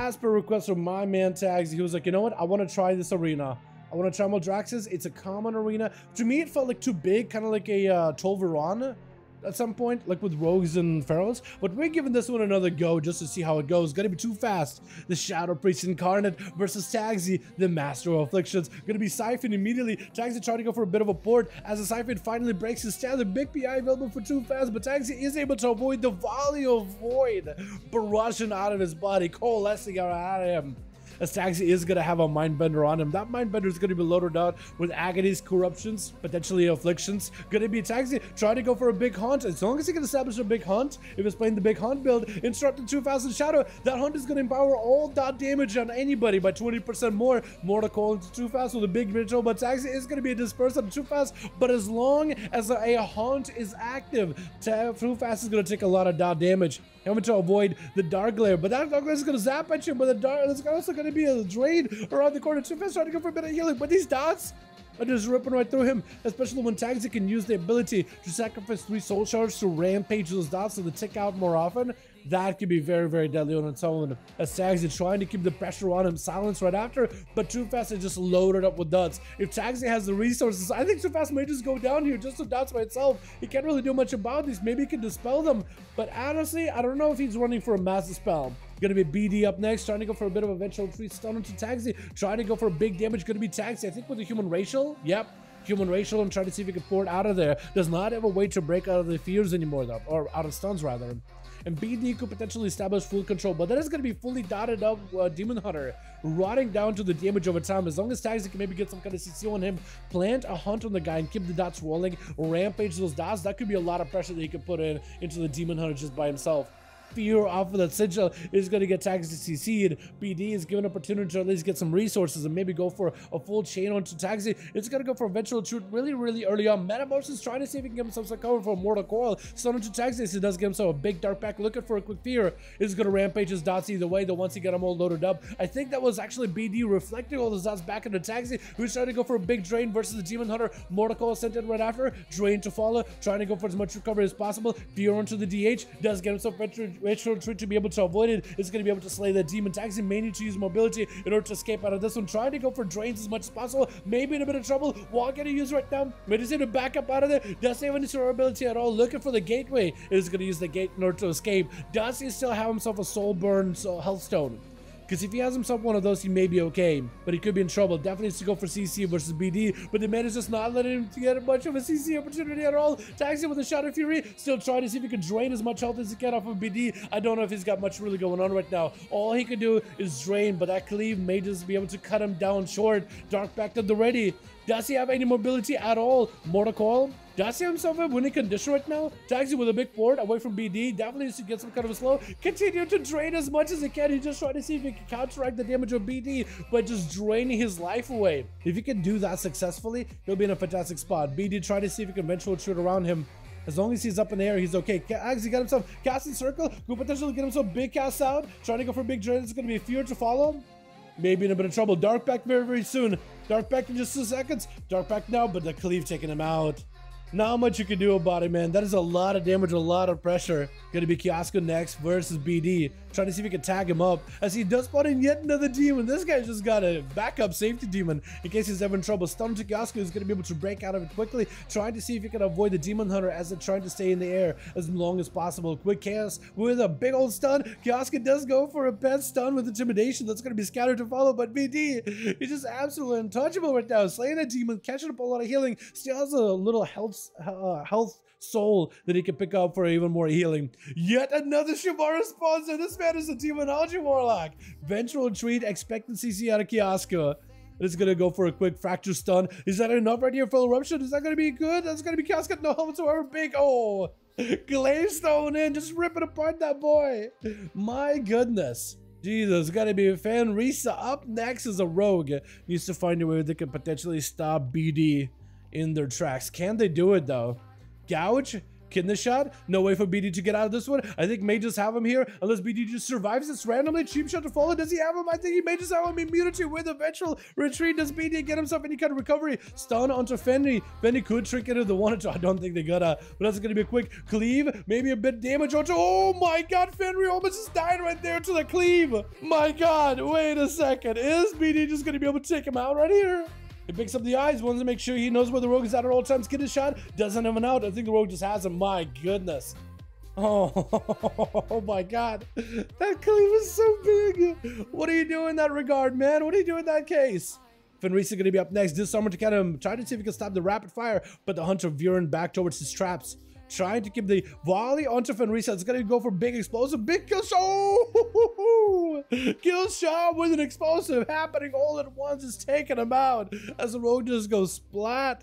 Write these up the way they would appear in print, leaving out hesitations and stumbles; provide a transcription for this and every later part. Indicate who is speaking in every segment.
Speaker 1: as per request from my man Tags, he was like, you know what? I want to try this arena. I want to try Maldraxxus. It's a common arena. To me, it felt like too big, kind of like a Tolvaron at some point, like with rogues and pharaohs. But we're giving this one another go just to see how it goes. Gonna be too fast. The Shadow Priest Incarnate versus Tagsy, the Master of Afflictions. Gonna be Siphon immediately. Tagsy trying to go for a bit of a port as the Siphon finally breaks his standard. Big PI available for too fast, but Tagsy is able to avoid the volley of void barraging out of his body, coalescing out of him. As Tagsy is going to have a Mindbender on him. That Mindbender is going to be loaded out with Agonies, Corruptions, potentially Afflictions. Going to be Tagsy trying to go for a big hunt. As long as he can establish a big hunt, if he's playing the big hunt build, Instructed too fast in Shadow, that hunt is going to empower all dot damage on anybody by 20% more. More to call into too fast with a big ritual, but Tagsy is going to be dispersed on too fast. But as long as a hunt is active, too fast is going to take a lot of dot damage. Having to avoid the Dark Glare, but that Dark Glare is going to zap at you, but the Dark is also going to be a drain around the corner. Too fast trying to go for a bit of healing, but these dots are just ripping right through him, especially when Tagsy can use the ability to sacrifice 3 soul shards to rampage those dots so they tick out more often. That could be very, very deadly on its own. As Tagsy trying to keep the pressure on him, silence right after, but Too Fast is just loaded up with dots. If Tagsy has the resources, I think Too Fast may just go down here just with dots by itself. He can't really do much about these. Maybe he can dispel them, but honestly, I don't know if he's running for a massive spell. Gonna be BD up next, trying to go for a bit of a vengeful retreat stun into Tagsy, trying to go for a big damage. Gonna be Tagsy, I think, with the human racial. Yep. Human racial, and trying to see if he can pour it out of there. Does not have a way to break out of the fears anymore though, or out of stuns rather. And BD could potentially establish full control, but that is going to be fully dotted up Demon Hunter, rotting down to the damage over time. As long as Tagsy can maybe get some kind of CC on him, plant a hunt on the guy and keep the dots rolling, rampage those dots, that could be a lot of pressure that he could put into the Demon Hunter just by himself. Fear off of that sigil is going to get Tagsy CC'd. BD is given an opportunity to at least get some resources and maybe go for a full chain onto Tagsy. It's going to go for a eventual shoot really, really early on. Metamorphosis trying to see if he can get himself some cover for a Mortal Coil. Stun onto Tagsy. He does get himself a big dark back, looking for a quick fear. Is going to rampage his dots either way, though once he got them all loaded up. I think that was actually BD reflecting all those dots back into Tagsy, who's trying to go for a big drain versus the Demon Hunter. Mortal Coil sent in right after. Drain to follow, trying to go for as much recovery as possible. Fear onto the DH. Does get himself retro retreat to be able to avoid it. Is going to be able to slay the demon. Tagsy may need to use mobility in order to escape out of this one. Trying to go for drains as much as possible. Maybe in a bit of trouble. Won't get a use right now. May just need to back up out of there. Does he have any survivability at all? Looking for the gateway. Is going to use the gate in order to escape. Does he still have himself a soul burn health stone? Because if he has himself one of those, he may be okay, but he could be in trouble. Definitely needs to go for CC versus BD, but the man is just not letting him get much of a CC opportunity at all. Tagsy with a Shadow Fury, still trying to see if he can drain as much health as he can off of BD. I don't know if he's got much really going on right now. All he can do is drain, but that cleave may just be able to cut him down short. Dark back at the ready. Does he have any mobility at all? Mortal Coil? Does he have himself in winning condition right now? Tagsy with a big board away from BD. Definitely needs to get some kind of a slow. Continue to drain as much as he can. He's just trying to see if he can counteract the damage of BD by just draining his life away. If he can do that successfully, he'll be in a fantastic spot. BD trying to see if he can eventually shoot around him. As long as he's up in the air, he's okay. Tagsy got himself casting circle. Could potentially get himself big cast out. Trying to go for a big drain. It's going to be a fear to follow. Maybe in a bit of trouble. Dark back very, very soon. Dark back in just 2 seconds. Dark back now, but the cleave taking him out. Not much you can do about it, man. That is a lot of damage, a lot of pressure. Gonna be Kiosco next versus BD. Trying to see if he can tag him up as he does spot in yet another demon. This guy just got a backup safety demon in case he's ever in trouble. Stun to Kiosco is gonna be able to break out of it quickly. Trying to see if he can avoid the Demon Hunter as they're trying to stay in the air as long as possible. Quick chaos with a big old stun. Kiosco does go for a pet stun with intimidation. That's gonna be scattered to follow, but BD, he's just absolutely untouchable right now. Slaying a demon, catching up a lot of healing. Still has a little health soul that he can pick up for even more healing. Yet another Shibara sponsor. This man is a Demonology Warlock. Vengeful retreat, expecting CC out of Kiosco. It's gonna go for a quick fracture stun. Is that enough right here for eruption? Is that gonna be good? That's gonna be Kiosco. No whatsoever. Big. Oh, Glavestone in, just ripping apart that boy. My goodness. Jesus, gotta be a fan. Risa up next is a rogue. Needs to find a way they can potentially stop BD in their tracks. Can they do it though? Gouge? Kidney shot. No way for BD to get out of this one. I think may just have him here unless BD just survives this randomly. Cheap shot to follow. Does he have him? I think he may just have him. Immunity with eventual retreat. Does BD get himself any kind of recovery? Stun onto Fenry. Fenry could trick into the one. I don't think they gotta, but that's gonna be a quick cleave. Maybe a bit damage onto. Oh my god, Fenry almost just died right there to the cleave. My god, wait a second. Is BD just gonna be able to take him out right here? He picks up the eyes, wants to make sure he knows where the rogue is at all times. Get his shot, doesn't have an out. I think the rogue just has him. My goodness. Oh my god. That cleave is so big. What do you do in that regard, man? What do you do in that case? Fenris is going to be up next. Disarmor to get him. Trying to see if he can stop the rapid fire, but the hunter veering back towards his traps. Trying to keep the volley onto Fenris. It's going to go for big explosive. Big kill shot. Oh! Kill shot with an explosive happening all at once is taking him out as the rogue just goes splat.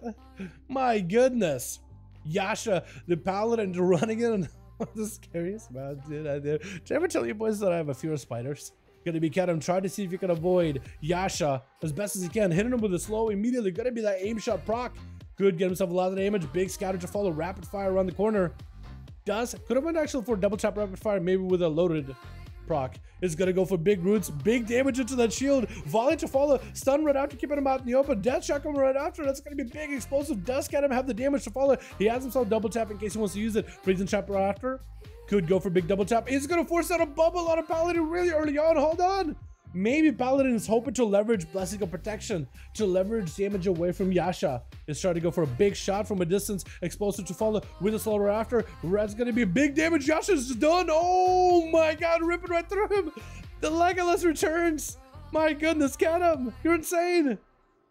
Speaker 1: My goodness. Yasha, the paladin, running in. The scariest man, dude. Did I ever tell you boys that I have a fear of spiders? Gonna be Kedem. Try to see if you can avoid Yasha as best as he can. Hitting him with a slow immediately. Gonna be that aim shot proc. Good, get himself a lot of damage. Big scatter to follow. Rapid fire around the corner. Could have went actually for double tap rapid fire, maybe with a loaded proc. Is gonna go for big roots. Big damage into that shield. Volley to follow. Stun right after, keeping him out in the open. Death shot coming right after. That's gonna be big explosive. Does get him have the damage to follow. He has himself double tap in case he wants to use it. Freezing trap right after. Could go for big double tap. Is gonna force out a bubble on a paladin really early on. Hold on. Maybe Paladin is hoping to leverage Blessing of Protection to leverage damage away from Yasha. Is trying to go for a big shot from a distance. Explosive to follow with a slower after. That's gonna be a big damage. Yasha's done. Oh my god, ripping right through him. The Legolas returns. My goodness, get him. You're insane.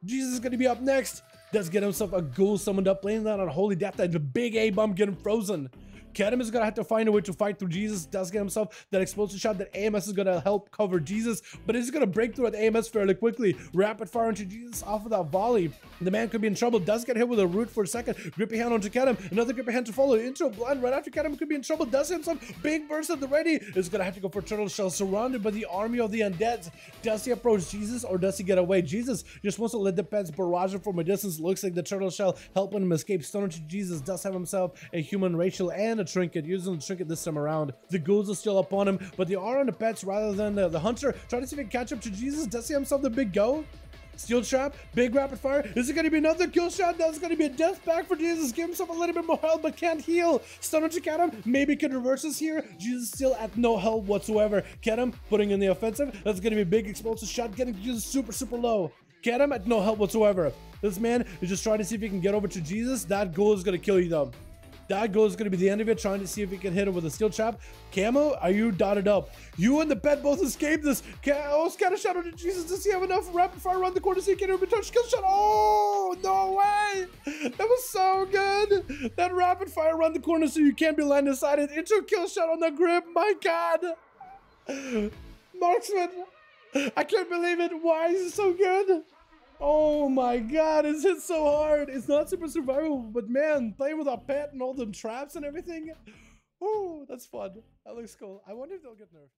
Speaker 1: Jesus is gonna be up next. Does get himself a ghoul summoned up, laying down on Holy Death. The big A-bomb getting frozen. Kedem is gonna have to find a way to fight through Jesus. Does get himself that explosive shot. That AMS is gonna help cover Jesus, but he's gonna break through at the AMS fairly quickly. Rapid fire into Jesus off of that volley. The man could be in trouble. Does get hit with a root for a second. Grippy hand onto Kedem. Another grippy hand to follow into a blind right after Kedem could be in trouble. Does himself big burst at the ready. Is gonna have to go for turtle shell, surrounded by the army of the undead. Does he approach Jesus or does he get away? Jesus just wants to let the pets barrage him from a distance. Looks like the turtle shell helping him escape. Stone into Jesus. Does have himself a human Rachel and a trinket. Using the trinket this time around. The ghouls are still up on him, but they are on the pets rather than the hunter. Trying to see if he can catch up to Jesus. Does he himself the big go? Steel trap, big rapid fire. Is it going to be another kill shot? That's going to be a death back for Jesus. Give himself a little bit more health, but can't heal. Stunner to Kedem. Maybe can reverse this here. Jesus still at no health whatsoever. Kedem putting in the offensive. That's going to be a big explosive shot, getting Jesus super low. Kedem at no health whatsoever. This man is just trying to see if he can get over to Jesus. That goal is going to kill you though. That goal is going to be the end of it, trying to see if he can hit him with a steel trap. Camo, are you dotted up? You and the pet both escaped this. Oh, scatter shot onto Jesus. Does he have enough rapid fire around the corner so he can't even touch? Kill shot. Oh, no way. That was so good. That rapid fire around the corner so you can't be line of sighted into a kill shot on the grip. My god. Marksman. I can't believe it. Why is it so good? Oh my god, it's hit so hard. It's not super survivable, but man, playing with our pet and all the traps and everything. Oh, that's fun. That looks cool. I wonder if they'll get nerfed.